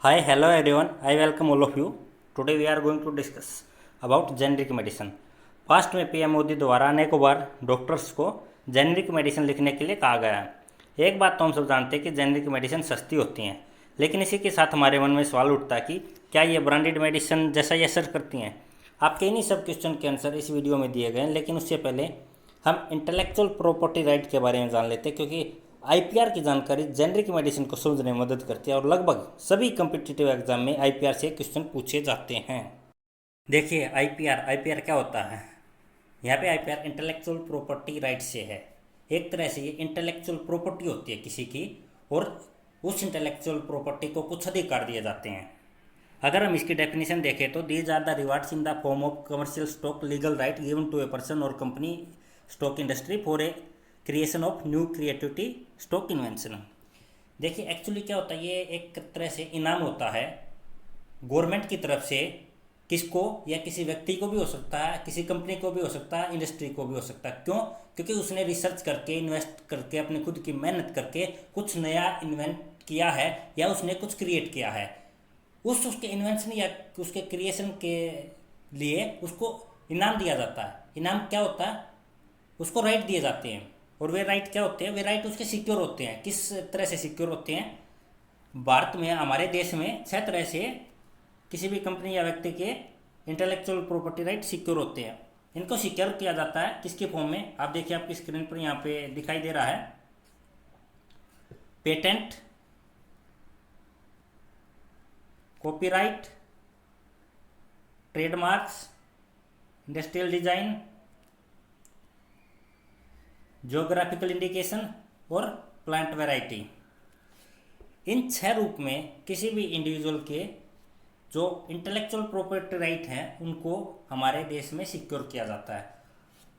Hi, hello everyone. I welcome all of you. Today we are going to discuss about generic medicine. Past में PM Modi द्वारा अनेकों बार doctors को generic medicine लिखने के लिए कहा गया है। एक बात तो हम सब जानते हैं कि जेनरिक मेडिसिन सस्ती होती हैं, लेकिन इसी के साथ हमारे मन में सवाल उठता है कि क्या ये ब्रांडेड मेडिसिन जैसा ही असर करती हैं। आपके इन्हीं सब क्वेश्चन के आंसर इस वीडियो में दिए गए हैं, लेकिन उससे पहले हम इंटेलेक्चुअल प्रॉपर्टी राइट के बारे में जान लेते हैं, क्योंकि आईपीआर की जानकारी जेनरिक मेडिसिन को समझने में मदद करती है और लगभग सभी कम्पिटिटिव एग्जाम में आईपीआर से क्वेश्चन पूछे जाते हैं। देखिए, आईपीआर क्या होता है। यहाँ पे आईपीआर इंटेलेक्चुअल प्रॉपर्टी राइट से है। एक तरह से ये इंटेलेक्चुअल प्रॉपर्टी होती है किसी की, और उस इंटेलेक्चुअल प्रॉपर्टी को कुछ अधिकार दिए जाते हैं। अगर हम इसकी डेफिनेशन देखें तो these are the rewards in the form of commercial stock legal right given to a person और company stock industry for a creation of new creativity stock invention. देखिए, एक्चुअली क्या होता है, ये एक तरह से इनाम होता है गवर्नमेंट की तरफ से, किसको, या किसी व्यक्ति को भी हो सकता है, किसी कंपनी को भी हो सकता है, इंडस्ट्री को भी हो सकता है। क्यों? क्योंकि उसने रिसर्च करके, इन्वेस्ट करके, अपने खुद की मेहनत करके कुछ नया इन्वेंट किया है, या उसने कुछ क्रिएट किया है। उसके इन्वेंशन या उसके क्रिएशन के लिए उसको इनाम दिया जाता है। इनाम क्या होता है? उसको राइट दिए जाते हैं। और वे राइट क्या होते हैं? वे राइट उसके सिक्योर होते हैं। किस तरह से सिक्योर होते हैं? भारत में, हमारे देश में 6 तरह से किसी भी कंपनी या व्यक्ति के इंटेलेक्चुअल प्रॉपर्टी राइट सिक्योर होते हैं। इनको सिक्योर किया जाता है किसके फॉर्म में? आप देखिए, आपकी स्क्रीन पर यहाँ पे दिखाई दे रहा है। Patent, copyright, trademarks, industrial design, geographical indication और प्लांट वैरायटी। इन 6 रूप में किसी भी इंडिविजुअल के जो इंटेलेक्चुअल प्रॉपर्टी राइट हैं उनको हमारे देश में सिक्योर किया जाता है।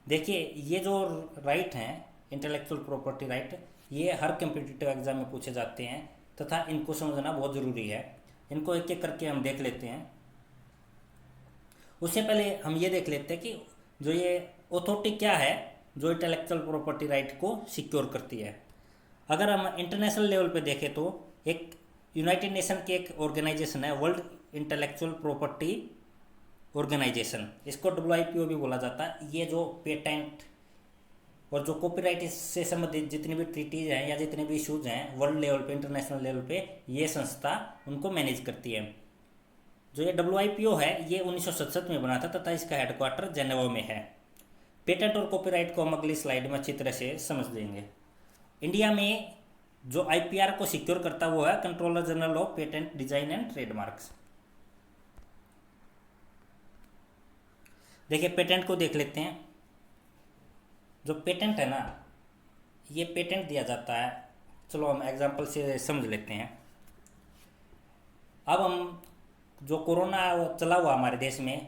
देखिए, ये जो राइट हैं इंटेलेक्चुअल प्रॉपर्टी राइट, ये हर कम्पिटिटिव एग्जाम में पूछे जाते हैं तथा इनको समझना बहुत ज़रूरी है। इनको एक एक करके हम देख लेते हैं। उससे पहले हम ये देख लेते हैं कि जो ये अथॉरिटी क्या है जो इंटेलेक्चुअल प्रॉपर्टी राइट को सिक्योर करती है। अगर हम इंटरनेशनल लेवल पे देखें तो एक यूनाइटेड नेशन की एक ऑर्गेनाइजेशन है, वर्ल्ड इंटेलेक्चुअल प्रॉपर्टी ऑर्गेनाइजेशन, इसको WIPO भी बोला जाता है। ये जो पेटेंट और जो कॉपीराइट से संबंधित जितनी भी ट्रीटीज हैं या जितने भी इशूज हैं वर्ल्ड लेवल पे, इंटरनेशनल लेवल पे, ये संस्था उनको मैनेज करती है। जो ये WIPO है, ये 1967 में बना था तथा इसका हेडक्वार्टर जेनेवा में है। पेटेंट और कॉपीराइट को हम अगली स्लाइड में अच्छी तरह से समझ लेंगे। इंडिया में जो आईपीआर को सिक्योर करता वो है controller general of patent design and trademarks. देखिए, पेटेंट को देख लेते हैं। जो पेटेंट है ना, ये पेटेंट दिया जाता है। चलो हम एग्जांपल से समझ लेते हैं। अब हम जो कोरोना चला हुआ हमारे देश में,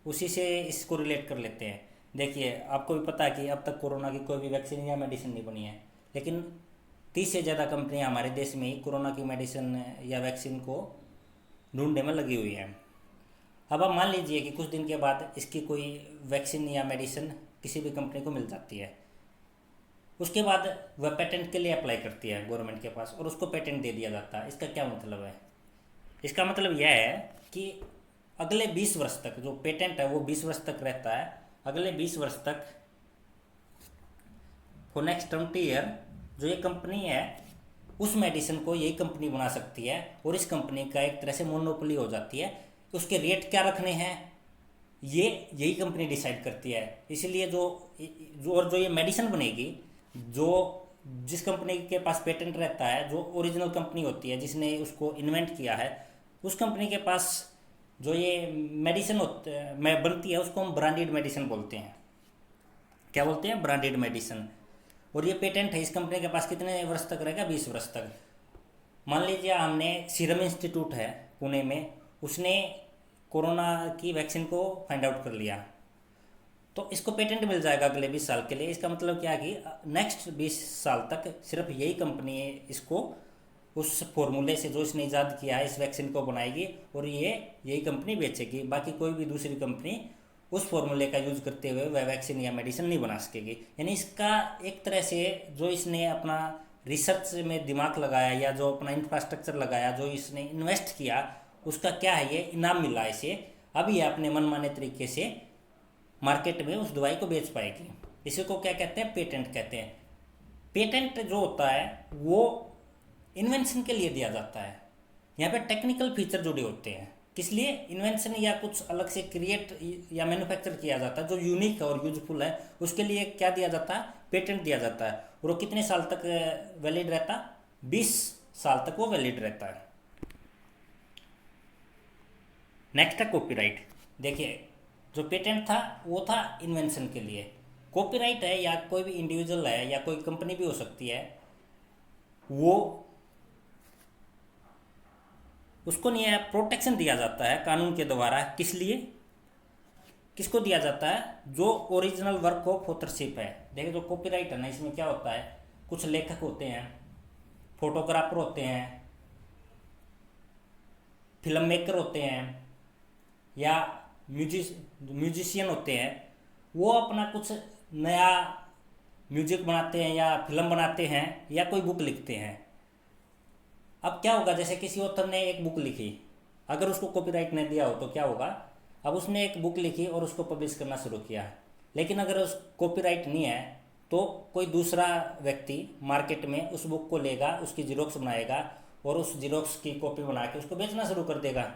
उसी से इसको रिलेट कर लेते हैं। देखिए, आपको भी पता है कि अब तक कोरोना की कोई भी वैक्सीन या मेडिसिन नहीं बनी है, लेकिन 30 से ज़्यादा कंपनियां हमारे देश में ही कोरोना की मेडिसिन या वैक्सीन को ढूंढने में लगी हुई है। अब आप मान लीजिए कि कुछ दिन के बाद इसकी कोई वैक्सीन या मेडिसिन किसी भी कंपनी को मिल जाती है। उसके बाद वह पेटेंट के लिए अप्लाई करती है गवर्नमेंट के पास और उसको पेटेंट दे दिया जाता है। इसका क्या मतलब है? इसका मतलब यह है कि अगले 20 वर्ष तक जो पेटेंट है वो 20 वर्ष तक रहता है। अगले 20 वर्ष तक, फॉर नेक्स्ट 20 ईयर, जो ये कंपनी है उस मेडिसिन को यही कंपनी बना सकती है और इस कंपनी का एक तरह से मोनोपोली हो जाती है। उसके रेट क्या रखने हैं ये यही कंपनी डिसाइड करती है। इसलिए जो ये मेडिसिन बनेगी, जो जिस कंपनी के पास पेटेंट रहता है, जो ओरिजिनल कंपनी होती है जिसने उसको इन्वेंट किया है, उस कंपनी के पास जो ये मेडिसिन बनती है उसको हम ब्रांडेड मेडिसिन बोलते हैं। क्या बोलते हैं? Branded medicine. और ये पेटेंट है इस कंपनी के पास कितने वर्ष तक रहेगा? 20 वर्ष तक। मान लीजिए हमने सीरम इंस्टीट्यूट है पुणे में, उसने कोरोना की वैक्सीन को फाइंड आउट कर लिया, तो इसको पेटेंट मिल जाएगा अगले 20 साल के लिए। इसका मतलब क्या है कि नेक्स्ट 20 साल तक सिर्फ यही कंपनी इसको उस फॉर्मूले से जो इसने ईजाद किया है इस वैक्सीन को बनाएगी और यही कंपनी बेचेगी। बाकी कोई भी दूसरी कंपनी उस फॉर्मूले का यूज करते हुए वह वैक्सीन या मेडिसिन नहीं बना सकेगी। यानी इसका एक तरह से जो इसने अपना रिसर्च में दिमाग लगाया या जो अपना इंफ्रास्ट्रक्चर लगाया, जो इसने इन्वेस्ट किया, उसका क्या है, ये इनाम मिला इसे। अब ये अपने मनमाने तरीके से मार्केट में उस दवाई को बेच पाएगी। इसी को क्या कहते हैं, पेटेंट कहते हैं। पेटेंट जो होता है वो इन्वेंशन के लिए दिया जाता है। यहाँ पे टेक्निकल फीचर जुड़े होते हैं, किस लिए, इन्वेंशन या कुछ अलग से क्रिएट या मैन्युफैक्चर किया जाता है जो यूनिक है और यूजफुल है, उसके लिए क्या दिया जाता है, पेटेंट दिया जाता है। और वो कितने साल तक वैलिड रहता है, 20 साल तक वो वैलिड रहता है। नेक्स्ट है कॉपीराइट। देखिए जो पेटेंट था वो था इन्वेंशन के लिए, कॉपीराइट है या कोई भी इंडिविजुअल है या कोई कंपनी भी हो सकती है, वो उसको नहीं है, प्रोटेक्शन दिया जाता है कानून के द्वारा। किस लिए, किसको दिया जाता है, जो ओरिजिनल वर्क ऑफ ऑथरशिप है। देखिए जो कॉपीराइट है ना, इसमें क्या होता है, कुछ लेखक होते हैं, फोटोग्राफर होते हैं, फिल्म मेकर होते हैं या म्यूजिशियन होते हैं, वो अपना कुछ नया म्यूजिक बनाते हैं या फिल्म बनाते हैं या कोई बुक लिखते हैं। अब क्या होगा, जैसे किसी ऑथर ने एक बुक लिखी, अगर उसको कॉपीराइट नहीं दिया हो तो क्या होगा, अब उसने एक बुक लिखी और उसको पब्लिश करना शुरू किया, लेकिन अगर उस कॉपीराइट नहीं है तो कोई दूसरा व्यक्ति मार्केट में उस बुक को लेगा, उसकी जीरोक्स बनाएगा और उस जीरोक्स की कॉपी बना के उसको बेचना शुरू कर देगा,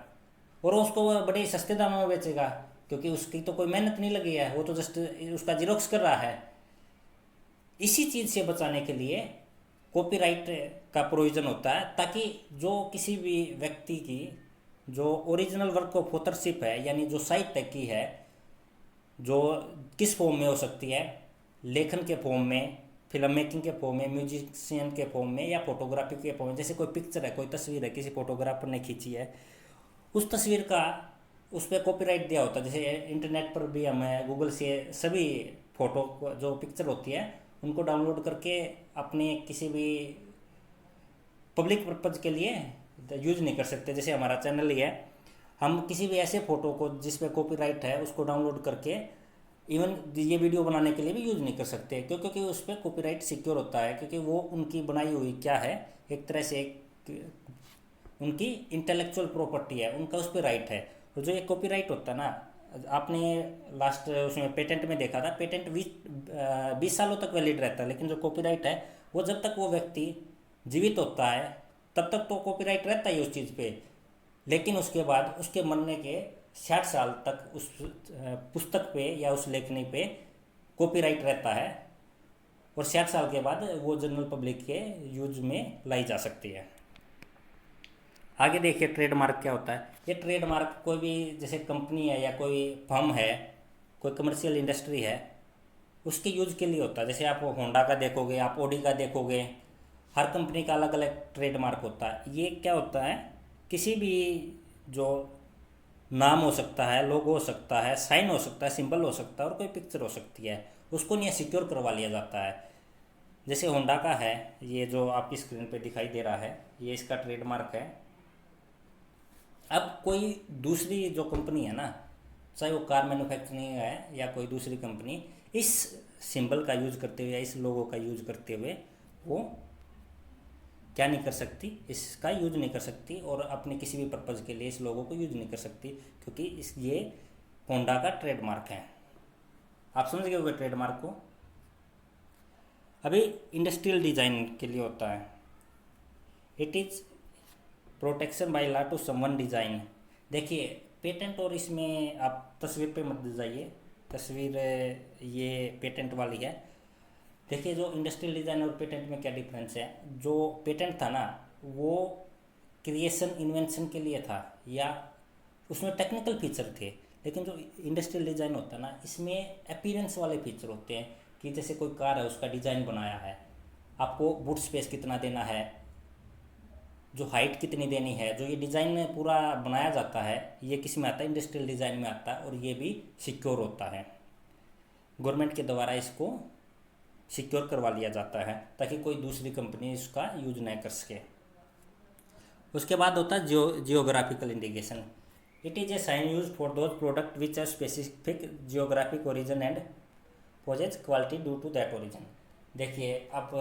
और उसको वो बड़े सस्ते दामों में बेचेगा, क्योंकि उसकी तो कोई मेहनत नहीं लगी है, वो तो जस्ट उसका जीरोक्स कर रहा है। इसी चीज़ से बचाने के लिए कॉपीराइट का प्रोविज़न होता है, ताकि जो किसी भी व्यक्ति की जो ओरिजिनल वर्क ऑफ ऑथरशिप है, यानी जो साहित्य की है, जो किस फॉर्म में हो सकती है, लेखन के फॉर्म में, फिल्म मेकिंग के फॉर्म में, म्यूजिशियन के फॉर्म में या फोटोग्राफी के फॉर्म में। जैसे कोई पिक्चर है, कोई तस्वीर है, किसी फोटोग्राफर ने खींची है, उस तस्वीर का उस पर कॉपीराइट दिया होता है। जैसे इंटरनेट पर भी हमें गूगल से सभी फ़ोटो जो पिक्चर होती है उनको डाउनलोड करके अपने किसी भी पब्लिक पर्पज़ के लिए यूज़ नहीं कर सकते। जैसे हमारा चैनल ही है, हम किसी भी ऐसे फ़ोटो को जिस पे कॉपीराइट है उसको डाउनलोड करके इवन ये वीडियो बनाने के लिए भी यूज़ नहीं कर सकते, क्योंकि उस पर कॉपीराइट सिक्योर होता है, क्योंकि वो उनकी बनाई हुई क्या है, एक तरह से उनकी इंटेलेक्चुअल प्रॉपर्टी है, उनका उस पर राइट है। और जो ये कॉपीराइट होता है ना, आपने लास्ट उसमें पेटेंट में देखा था, पेटेंट 20 सालों तक वैलिड रहता है, लेकिन जो कॉपीराइट है वो जब तक वो व्यक्ति जीवित होता है तब तक तो कॉपीराइट रहता है उस चीज़ पे, लेकिन उसके बाद उसके मरने के 60 साल तक उस पुस्तक पे या उस लेखनी पे कॉपीराइट रहता है, और 60 साल के बाद वो जनरल पब्लिक के यूज में लाई जा सकती है। आगे देखिए ट्रेडमार्क क्या होता है। ये ट्रेडमार्क कोई भी जैसे कंपनी है या कोई फर्म है, कोई कमर्शियल इंडस्ट्री है, उसके यूज के लिए होता है। जैसे आप होंडा का देखोगे, आप ऑडी का देखोगे, हर कंपनी का अलग अलग ट्रेडमार्क होता है। ये क्या होता है, किसी भी जो नाम हो सकता है, लोगो हो सकता है, साइन हो सकता है, सिंबल हो सकता है और कोई पिक्चर हो सकती है, उसको नहीं सिक्योर करवा लिया जाता है। जैसे होंडा का है, ये जो आपकी स्क्रीन पे दिखाई दे रहा है, ये इसका ट्रेडमार्क है। अब कोई दूसरी जो कंपनी है ना, चाहे वो कार मैन्युफैक्चरिंग है या कोई दूसरी कंपनी, इस सिंबल का यूज़ करते हुए या इस लोगो का यूज़ करते हुए वो क्या नहीं कर सकती, इसका यूज नहीं कर सकती और अपने किसी भी पर्पज़ के लिए इस लोगो को यूज नहीं कर सकती, क्योंकि ये होंडा का ट्रेडमार्क है। आप समझ गए होंगे ट्रेडमार्क को। अभी इंडस्ट्रियल डिज़ाइन के लिए होता है, it is protection by law to someone design. देखिए पेटेंट, और इसमें आप तस्वीर पे मत जाइए, तस्वीर ये पेटेंट वाली है। देखिए जो इंडस्ट्रियल डिज़ाइन और पेटेंट में क्या डिफरेंस है। जो पेटेंट था ना वो क्रिएशन इन्वेंशन के लिए था या उसमें टेक्निकल फीचर थे, लेकिन जो इंडस्ट्रियल डिज़ाइन होता है ना, इसमें अपीयरेंस वाले फीचर होते हैं कि जैसे कोई कार है, उसका डिज़ाइन बनाया है, आपको बूट स्पेस कितना देना है, जो हाइट कितनी देनी है, जो ये डिज़ाइन पूरा बनाया जाता है, ये किस में आता है, इंडस्ट्रियल डिज़ाइन में आता है, और ये भी सिक्योर होता है। गवर्नमेंट के द्वारा इसको सिक्योर करवा लिया जाता है ताकि कोई दूसरी कंपनी इसका यूज नहीं कर सके। उसके बाद होता है geographical indication. It is a sign use for those product which are specific geographic origin and possess quality due to that origin. देखिए अब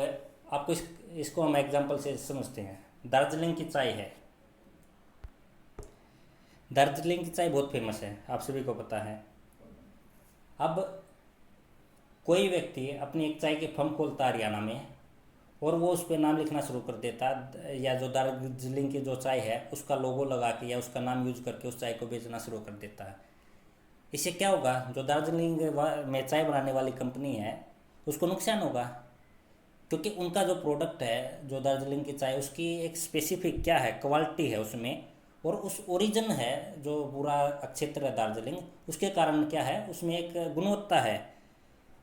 आपको इसको हम एग्जांपल से समझते हैं। दार्जिलिंग की चाय है, दार्जिलिंग की चाय बहुत फेमस है, आप सभी को पता है। अब कोई व्यक्ति अपनी एक चाय की फर्म खोलता है हरियाणा में, और वो उस पर नाम लिखना शुरू कर देता, या जो दार्जिलिंग की जो चाय है उसका लोगो लगा के या उसका नाम यूज करके उस चाय को बेचना शुरू कर देता है। इससे क्या होगा, जो दार्जिलिंग में चाय बनाने वाली कंपनी है उसको नुकसान होगा, क्योंकि उनका जो प्रोडक्ट है, जो दार्जिलिंग की चाय, उसकी एक स्पेसिफिक क्या है, क्वालिटी है उसमें, और उस ओरिजिन है जो पूरा क्षेत्र है दार्जिलिंग, उसके कारण क्या है, उसमें एक गुणवत्ता है।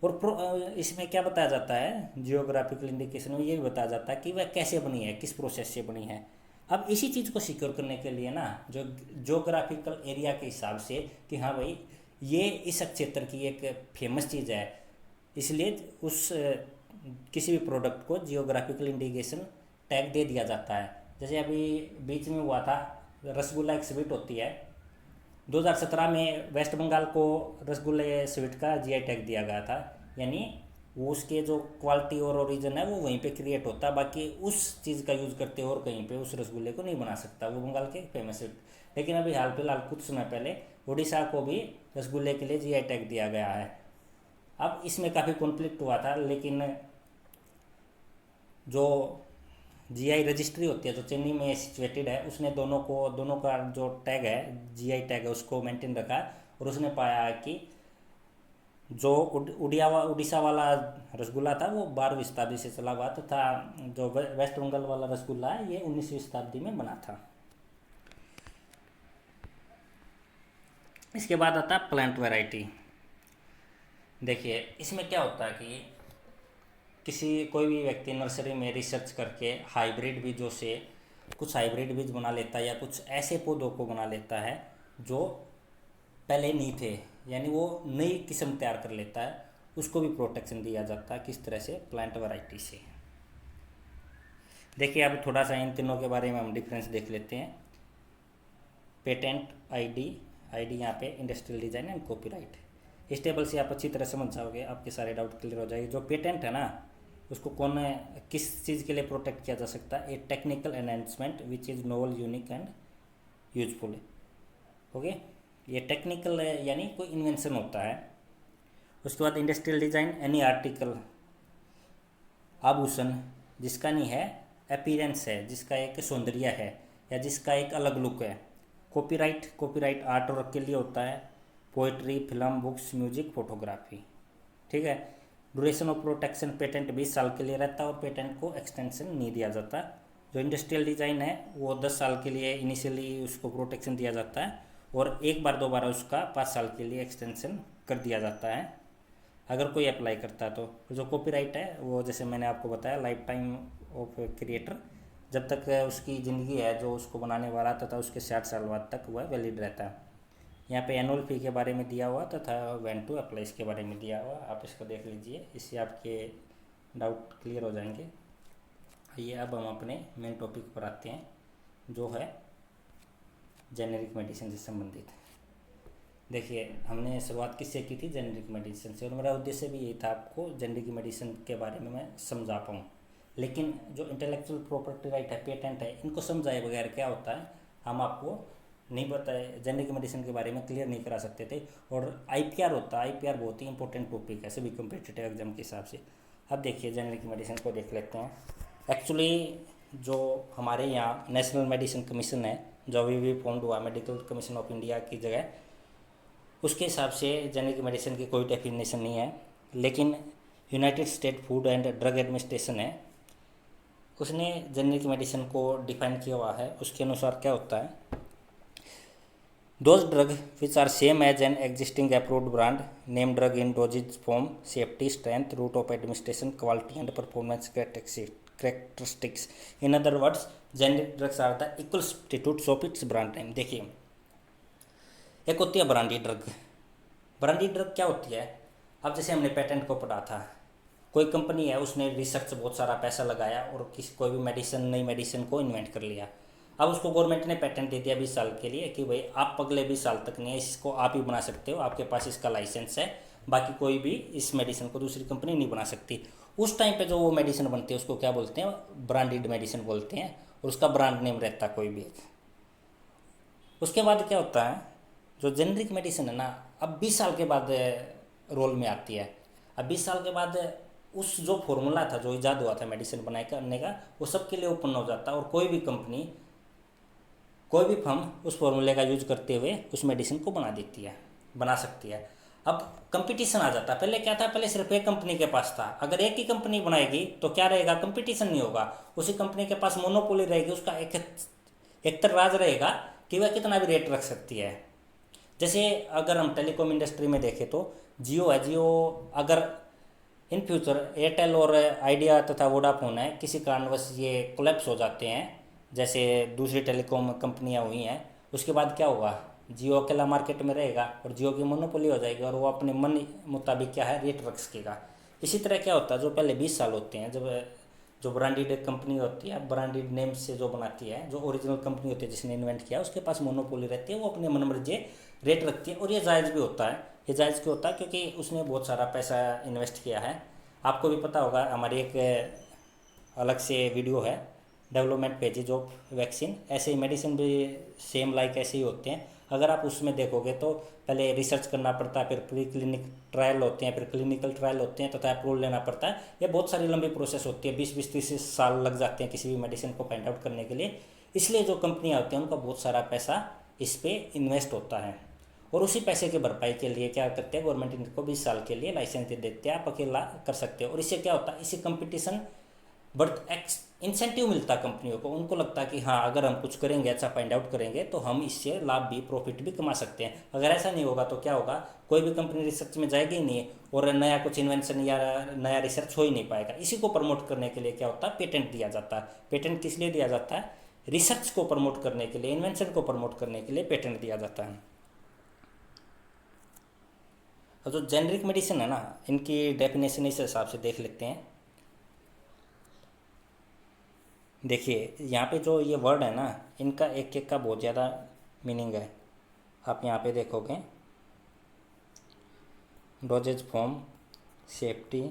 और इसमें क्या बताया जाता है, जियोग्राफिकल इंडिकेशन में ये भी बताया जाता है कि वह कैसे बनी है, किस प्रोसेस से बनी है। अब इसी चीज़ को सिक्योर करने के लिए ना, जो जियोग्राफिकल एरिया के हिसाब से कि हाँ भाई ये इस क्षेत्र की एक फेमस चीज़ है, इसलिए उस किसी भी प्रोडक्ट को जियोग्राफिकल इंडिकेशन टैग दे दिया जाता है। जैसे अभी बीच में हुआ था, रसगुल्ला एक स्वीट होती है, 2017 में वेस्ट बंगाल को रसगुल्ले स्वीट का जीआई टैग दिया गया था। यानी वो उसके जो क्वालिटी और ओरिजिन है वो वहीं पे क्रिएट होता है, बाकी उस चीज़ का यूज़ करते और कहीं पे उस रसगुल्ले को नहीं बना सकता, वो बंगाल के फेमस स्वीट। लेकिन अभी हाल फिलहाल कुछ समय पहले उड़ीसा को भी रसगुल्ले के लिए जीआई टैग दिया गया है। अब इसमें काफ़ी कॉन्फ्लिक्ट हुआ था, लेकिन जो जीआई रजिस्ट्री होती है जो चेन्नई में सिचुएटेड है, उसने दोनों का जो टैग है, जीआई टैग है, उसको मेंटेन रखा, और उसने पाया कि जो उड़ीसा वाला रसगुल्ला था वो 12वीं शताब्दी से चला हुआ था, जो वेस्ट बंगाल वाला रसगुल्ला है ये 19वीं शताब्दी में बना था। इसके बाद आता है प्लांट वैरायटी। देखिए इसमें क्या होता है कि कोई भी व्यक्ति नर्सरी में रिसर्च करके हाइब्रिड बीजों से कुछ हाइब्रिड बीज बना लेता है, या कुछ ऐसे पौधों को बना लेता है जो पहले नहीं थे, यानी वो नई किस्म तैयार कर लेता है, उसको भी प्रोटेक्शन दिया जाता है। किस तरह से, प्लांट वैरायटी से। देखिए अब थोड़ा सा इन तीनों के बारे में हम डिफरेंस देख लेते हैं। पेटेंट, आईडी यहाँ पे इंडस्ट्रियल डिजाइन एंड कॉपीराइट। इस टेबल से आप अच्छी तरह समझ जाओगे, आपके सारे डाउट क्लियर हो जाएंगे। जो पेटेंट है ना, उसको किस चीज़ के लिए प्रोटेक्ट किया जा सकता है, a technical enhancement which is novel, unique and useful. Okay, ये टेक्निकल है यानी कोई इन्वेंशन होता है। उसके बाद इंडस्ट्रियल डिजाइन, एनी आर्टिकल, आभूषण जिसका नहीं है अपीयरेंस है, जिसका एक सौंदर्य है या जिसका एक अलग लुक है। कॉपीराइट आर्ट वर्क के लिए होता है, poetry, film, books, music, photography. ठीक है। ड्यूरेशन ऑफ प्रोटेक्शन, पेटेंट 20 साल के लिए रहता है और पेटेंट को एक्सटेंशन नहीं दिया जाता। जो इंडस्ट्रियल डिज़ाइन है वो 10 साल के लिए इनिशियली उसको प्रोटेक्शन दिया जाता है, और एक बार दोबारा उसका 5 साल के लिए एक्सटेंशन कर दिया जाता है अगर कोई अप्लाई करता है तो। जो कॉपीराइट है वो जैसे मैंने आपको बताया लाइफ टाइम ऑफ क्रिएटर, जब तक उसकी ज़िंदगी है जो उसको बनाने वाला तथा उसके 60 साल बाद तक वह वैलिड रहता है। यहाँ पे एनुअल फी के बारे में दिया हुआ तथा व्हेन टू अप्लाई इसके बारे में दिया हुआ, आप इसको देख लीजिए, इससे आपके डाउट क्लियर हो जाएंगे। आइए अब हम अपने मेन टॉपिक पर आते हैं, जो है जेनेरिक मेडिसिन से संबंधित। देखिए हमने शुरुआत किससे की थी, जेनेरिक मेडिसिन से, और मेरा उद्देश्य भी यही था आपको जेनेरिक मेडिसिन के बारे में मैं समझा पाऊँ। लेकिन जो इंटेलेक्चुअल प्रॉपर्टी राइट है, पेटेंट है, इनको समझाए बगैर क्या होता है, हम आपको नहीं बताए जेनेरिक मेडिसिन के बारे में क्लियर नहीं करा सकते थे। और आईपीआर होता है, आईपीआर बहुत ही इंपॉर्टेंट टॉपिक है सभी कॉम्पिटिटिव एग्जाम के हिसाब से। अब देखिए जेनेरिक मेडिसिन को देख लेते हैं। एक्चुअली जो हमारे यहाँ नेशनल मेडिसिन कमीशन है, जो अभी भी फॉर्म्ड हुआ, मेडिकल कमीशन ऑफ इंडिया की जगह, उसके हिसाब से जेनेरिक मेडिसिन की कोई डेफिनेशन नहीं है। लेकिन United state food and drug administration है, उसने जेनेरिक मेडिसिन को डिफाइन किया हुआ है। उसके अनुसार क्या होता है, those drug which are same as an existing approved brand name drug in dosage form, safety, strength, route of administration, quality and performance characteristics. In other words, generic drugs are the equal substitutes of its brand name. देखिए एक होती है branded drug. Branded drug क्या होती है, अब जैसे हमने पेटेंट को पढ़ा था, कोई कंपनी है उसने रिसर्च बहुत सारा पैसा लगाया और कोई भी नई मेडिसिन को इन्वेंट कर लिया। अब उसको गवर्नमेंट ने पेटेंट दे दिया 20 साल के लिए कि भाई आप अगले 20 साल तक नहीं, इसको आप ही बना सकते हो, आपके पास इसका लाइसेंस है, बाकी कोई भी इस मेडिसिन को दूसरी कंपनी नहीं बना सकती। उस टाइम पे जो वो मेडिसिन बनती है उसको क्या बोलते हैं, ब्रांडेड मेडिसिन बोलते हैं, और उसका ब्रांड नेम रहता है कोई भी एक। उसके बाद क्या होता है, जो जेनरिक मेडिसिन है ना, अब 20 साल के बाद रोल में आती है। अब 20 साल के बाद उस जो फॉर्मूला था, जो ईजाद हुआ था मेडिसिन बनाए करने का, वो सबके लिए ओपन हो जाता है, और कोई भी कंपनी, कोई भी फर्म उस फॉर्मूले का यूज करते हुए उस मेडिसिन को बना देती है, बना सकती है। अब कंपटीशन आ जाता है। पहले क्या था, पहले सिर्फ एक कंपनी के पास था। अगर एक ही कंपनी बनाएगी तो क्या रहेगा, कंपटीशन नहीं होगा, उसी कंपनी के पास मोनोपोली रहेगी, उसका एक तर राज रहेगा कि वह कितना भी रेट रख सकती है। जैसे अगर हम टेलीकॉम इंडस्ट्री में देखें तो जियो है, जियो अगर इन फ्यूचर एयरटेल और आइडिया तथा वोडाफोन है किसी कारणवश ये कोलैप्स हो जाते हैं, जैसे दूसरी टेलीकॉम कंपनियां हुई हैं, उसके बाद क्या होगा, जियो अकेला मार्केट में रहेगा और जियो की मोनोपोली हो जाएगी, और वो अपने मन मुताबिक क्या है रेट रख सकेगा। इसी तरह क्या होता है, जो पहले 20 साल होते हैं, जब जो ब्रांडेड कंपनी होती है, ब्रांडेड नेम से जो बनाती है, जो ओरिजिनल कंपनी होती है जिसने इन्वेंट किया, उसके पास मोनोपोली रहती है, वो अपने मन मर्जी रेट रखती है। और ये जायज़ भी होता है। ये जायज़ क्यों होता है, क्योंकि उसने बहुत सारा पैसा इन्वेस्ट किया है। आपको भी पता होगा, हमारी एक अलग से वीडियो है, डेवलपमेंट पेजेज ऑफ वैक्सीन, ऐसे ही मेडिसिन भी सेम लाइक ऐसे ही होते हैं। अगर आप उसमें देखोगे तो पहले रिसर्च करना पड़ता है, फिर प्री क्लिनिक ट्रायल होते हैं, फिर क्लिनिकल ट्रायल होते हैं, तथा अप्रूवल लेना पड़ता है। ये बहुत सारी लंबी प्रोसेस होती है, 20-30 साल लग जाते हैं किसी भी मेडिसिन को फाइंड आउट करने के लिए। इसलिए जो कंपनियाँ होती हैं उनका बहुत सारा पैसा इस पर इन्वेस्ट होता है, और उसी पैसे की भरपाई के लिए क्या करते हैं, गवर्नमेंट इनको 20 साल के लिए लाइसेंस दे देते हैं, आप अकेला कर सकते हो। और इससे क्या होता है, इससे कंपटीशन बट इंसेंटिव मिलता है कंपनियों को। उनको लगता है कि हाँ, अगर हम कुछ करेंगे, अच्छा फाइंड आउट करेंगे, तो हम इससे लाभ भी, प्रॉफिट भी कमा सकते हैं। अगर ऐसा नहीं होगा तो क्या होगा, कोई भी कंपनी रिसर्च में जाएगी ही नहीं, और नया कुछ इन्वेंशन या नया रिसर्च हो ही नहीं पाएगा। इसी को प्रमोट करने के लिए क्या होता है, पेटेंट दिया जाता है। पेटेंट किस लिए दिया जाता है, रिसर्च को प्रमोट करने के लिए, इन्वेंशन को प्रमोट करने के लिए पेटेंट दिया जाता है। और जो जेनरिक मेडिसिन है ना, इनकी डेफिनेशन इस हिसाब से देख लेते हैं। देखिए यहाँ पे जो ये वर्ड है ना, इनका एक एक का बहुत ज़्यादा मीनिंग है। आप यहाँ पे देखोगे, dosage form, safety,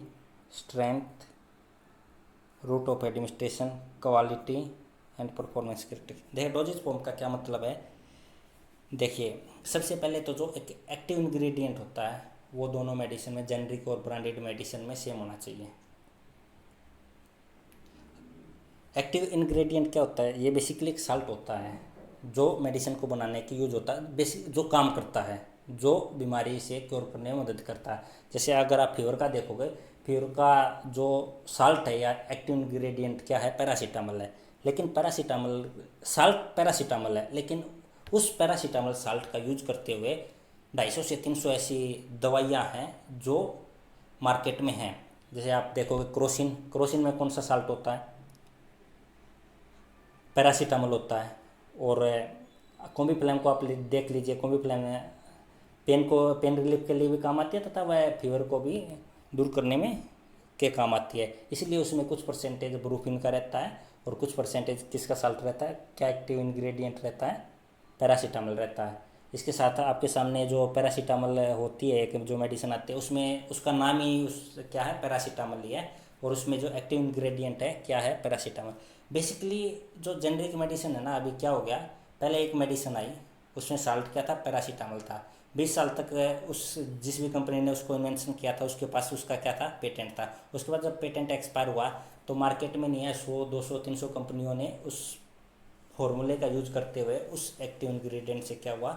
strength, route of administration, quality and performance critic. देखिए डोजेज फॉर्म का क्या मतलब है। देखिए सबसे पहले तो जो एक एक्टिव इंग्रेडिएंट होता है, वो दोनों मेडिसिन में, जेनरिक और ब्रांडेड मेडिसिन में सेम होना चाहिए। एक्टिव इंग्रेडिएंट क्या होता है, ये बेसिकली एक साल्ट होता है जो मेडिसिन को बनाने के यूज होता है, बेसिक जो काम करता है, जो बीमारी से क्योर करने में मदद करता है। जैसे अगर आप फीवर का देखोगे, फीवर का जो साल्ट है या एक्टिव इंग्रेडिएंट क्या है, पैरासीटामोल है। लेकिन पैरासीटामोल, साल्ट पैरासीटामोल है, लेकिन उस पैरासीटामोल साल्ट का यूज करते हुए 250 से 300 ऐसी दवाइयाँ हैं जो मार्केट में हैं। जैसे आप देखोगे क्रोसिन, क्रोसिन में कौन सा साल्ट होता है, पैरासीटामोल होता है। और कॉम्बी फ्लैम को आप देख लीजिए, कॉम्बी फ्लैम पेन रिलीफ के लिए भी काम आती है, तथा वह फीवर को भी दूर करने में के काम आती है। इसलिए उसमें कुछ परसेंटेज ब्रूफिन का रहता है और कुछ परसेंटेज किसका साल्ट रहता है, क्या एक्टिव इंग्रेडिएंट रहता है, पैरासीटामोल रहता है। इसके साथ आपके सामने जो पैरासीटामोल होती है, एक जो मेडिसिन आती है, उसमें उसका नाम ही क्या है, पैरासीटामोल ही है, और उसमें जो एक्टिव इंग्रेडिएंट है क्या है, पैरासीटामोल। बेसिकली जो जेनरिक मेडिसिन है ना, अभी क्या हो गया, पहले एक मेडिसिन आई, उसमें साल्ट क्या था, पैरासीटामोल था। 20 साल तक उस जिस भी कंपनी ने उसको इन्वेंशन किया था उसके पास उसका क्या था, पेटेंट था। उसके बाद जब पेटेंट एक्सपायर हुआ तो मार्केट में नहीं है, 100, 200, 300 कंपनियों ने उस फॉर्मूले का यूज करते हुए उस एक्टिव इंग्रेडिएंट से क्या हुआ,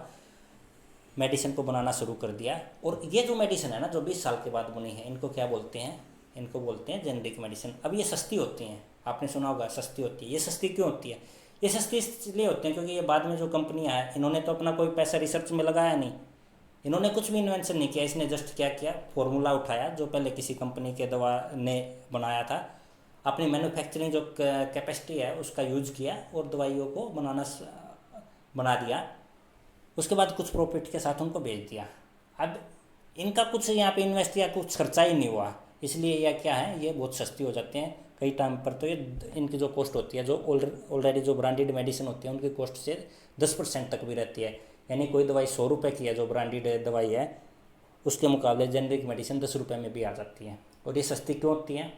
मेडिसिन को बनाना शुरू कर दिया। और ये जो मेडिसिन है ना, जो 20 साल के बाद बनी है, इनको क्या बोलते हैं, इनको बोलते हैं जेनरिक मेडिसिन। अब ये सस्ती होती हैं, आपने सुना होगा सस्ती होती है। ये सस्ती क्यों होती है, ये सस्ती इसलिए होती हैं क्योंकि ये बाद में जो कंपनियां हैं, इन्होंने तो अपना कोई पैसा रिसर्च में लगाया नहीं, इन्होंने कुछ भी इन्वेंशन नहीं किया, इसने जस्ट क्या किया, फॉर्मूला उठाया जो पहले किसी कंपनी के दवा ने बनाया था, अपनी मैन्युफैक्चरिंग जो कैपेसिटी है उसका यूज किया और दवाइयों को बना दिया। उसके बाद कुछ प्रॉफिट के साथ उनको बेच दिया। अब इनका कुछ यहाँ पे इन्वेस्ट या कुछ खर्चा ही नहीं हुआ, इसलिए यह क्या है, ये बहुत सस्ती हो जाते हैं कई टाइम पर। तो ये इनकी जो कॉस्ट होती है, जो ऑलरेडी जो ब्रांडेड मेडिसिन होती है उनकी कॉस्ट से 10% तक भी रहती है। यानी कोई दवाई 100 रुपये की है, जो ब्रांडेड दवाई है, उसके मुकाबले जेनरिक मेडिसिन 10 रुपये में भी आ जाती है। और ये सस्ती क्यों होती है,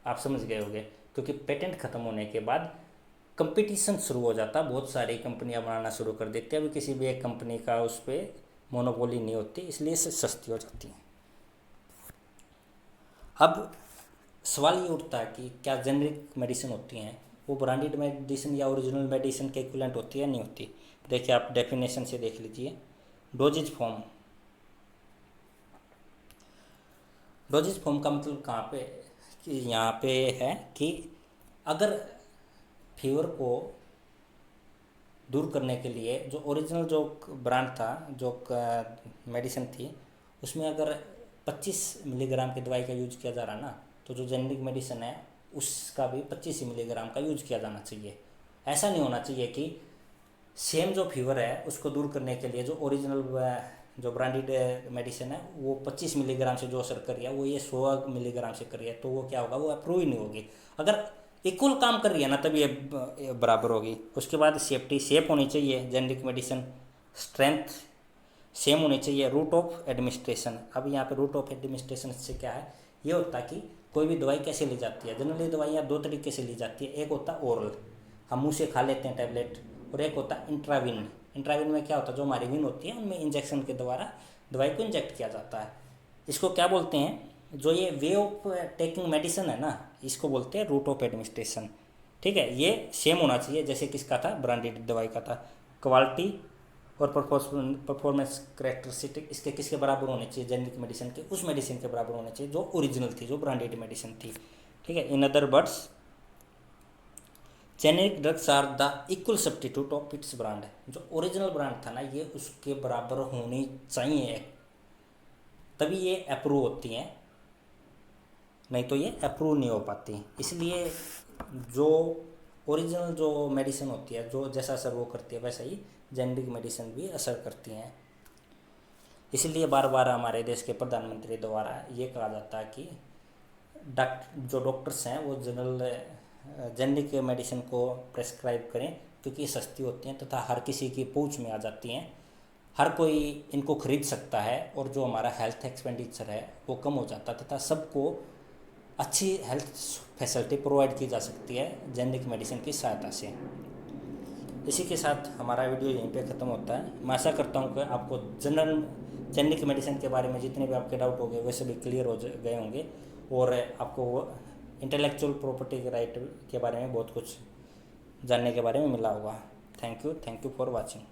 आप समझ गए होंगे, क्योंकि पेटेंट खत्म होने के बाद कंपटीशन शुरू हो जाता, बहुत सारी कंपनियां बनाना शुरू कर देती है। अभी किसी भी एक कंपनी का उस पर मोनोपोली नहीं होती, इसलिए से सस्ती हो जाती है। अब सवाल ये उठता है कि क्या जेनरिक मेडिसिन होती हैं वो ब्रांडेड मेडिसिन या ओरिजिनल मेडिसिन के इक्विवेलेंट होती है, नहीं होती। देखिए आप डेफिनेशन से देख लीजिए। डोजेज फॉर्म, डोजेज फॉर्म का मतलब कहाँ पे कि यहाँ पे है कि अगर फीवर को दूर करने के लिए जो ओरिजिनल जो ब्रांड था, जो मेडिसिन थी, उसमें अगर 25 मिलीग्राम की दवाई का यूज किया जा रहा है ना, तो जो जेनरिक मेडिसिन है उसका भी 25 मिलीग्राम का यूज किया जाना चाहिए। ऐसा नहीं होना चाहिए कि सेम जो फीवर है उसको दूर करने के लिए जो ओरिजिनल जो ब्रांडेड मेडिसिन है वो 25 मिलीग्राम से जो असर कर रही है वो ये 100 मिलीग्राम से कर रही है, तो वो क्या होगा, वो अप्रूव ही नहीं होगी। अगर इक्वल काम कर रही है ना तब ये बराबर होगी। उसके बाद सेफ्टी, सेफ होनी चाहिए जेनरिक मेडिसिन, स्ट्रेंथ सेम होनी चाहिए। रूट ऑफ एडमिनिस्ट्रेशन, अब यहाँ पे रूट ऑफ एडमिनिस्ट्रेशन से क्या है, ये होता है कि कोई भी दवाई कैसे ली जाती है। जनरली दवाइयाँ दो तरीके से ली जाती है, एक होता है ओरल, हम मुँह से खा लेते हैं टैबलेट, और एक होता है इंट्राविन। इंट्राविन में क्या होता है, जो हमारी विन होती है उनमें इंजेक्शन के द्वारा दवाई को इंजेक्ट किया जाता है। इसको क्या बोलते हैं, जो ये वे ऑफ टेकिंग मेडिसिन है ना, इसको बोलते हैं रूट ऑफ एडमिनिस्ट्रेशन। ठीक है, ये सेम होना चाहिए जैसे किसका था, ब्रांडेड दवाई का था। क्वालिटी और परफॉर्मेंस करेक्टरिस्टिक इसके किसके बराबर होने चाहिए, जेनरिक मेडिसिन के उस मेडिसिन के बराबर होने चाहिए जो ओरिजिनल थी, जो ब्रांडेड मेडिसिन थी। ठीक है, in other words generic drugs are the equal substitute of its brand. जो ओरिजिनल ब्रांड था ना ये उसके बराबर होनी चाहिए, तभी ये अप्रूव होती हैं, नहीं तो ये अप्रूव नहीं हो पाती। इसलिए जो ओरिजिनल जो मेडिसिन होती है, जो जैसा असर वो करती है वैसा ही जेनरिक मेडिसिन भी असर करती हैं। इसलिए बार बार हमारे देश के प्रधानमंत्री द्वारा ये कहा जाता है कि जो डॉक्टर्स हैं वो जेनरिक मेडिसिन को प्रेस्क्राइब करें, क्योंकि सस्ती होती हैं तथा हर किसी की पहुंच में आ जाती हैं, हर कोई इनको खरीद सकता है, और जो हमारा हेल्थ एक्सपेंडिचर है वो कम हो जाता है तथा सबको अच्छी हेल्थ फैसिलिटी प्रोवाइड की जा सकती है जेनरिक मेडिसिन की सहायता से। इसी के साथ हमारा वीडियो यहीं पे ख़त्म होता है। मैं आशा करता हूँ कि आपको जेनरिक मेडिसिन के बारे में जितने भी आपके डाउट हो गए वैसे भी क्लियर हो गए होंगे, और आपको इंटेलेक्चुअल प्रॉपर्टी के राइट के बारे में बहुत कुछ जानने के बारे में मिला होगा। Thank you for watching.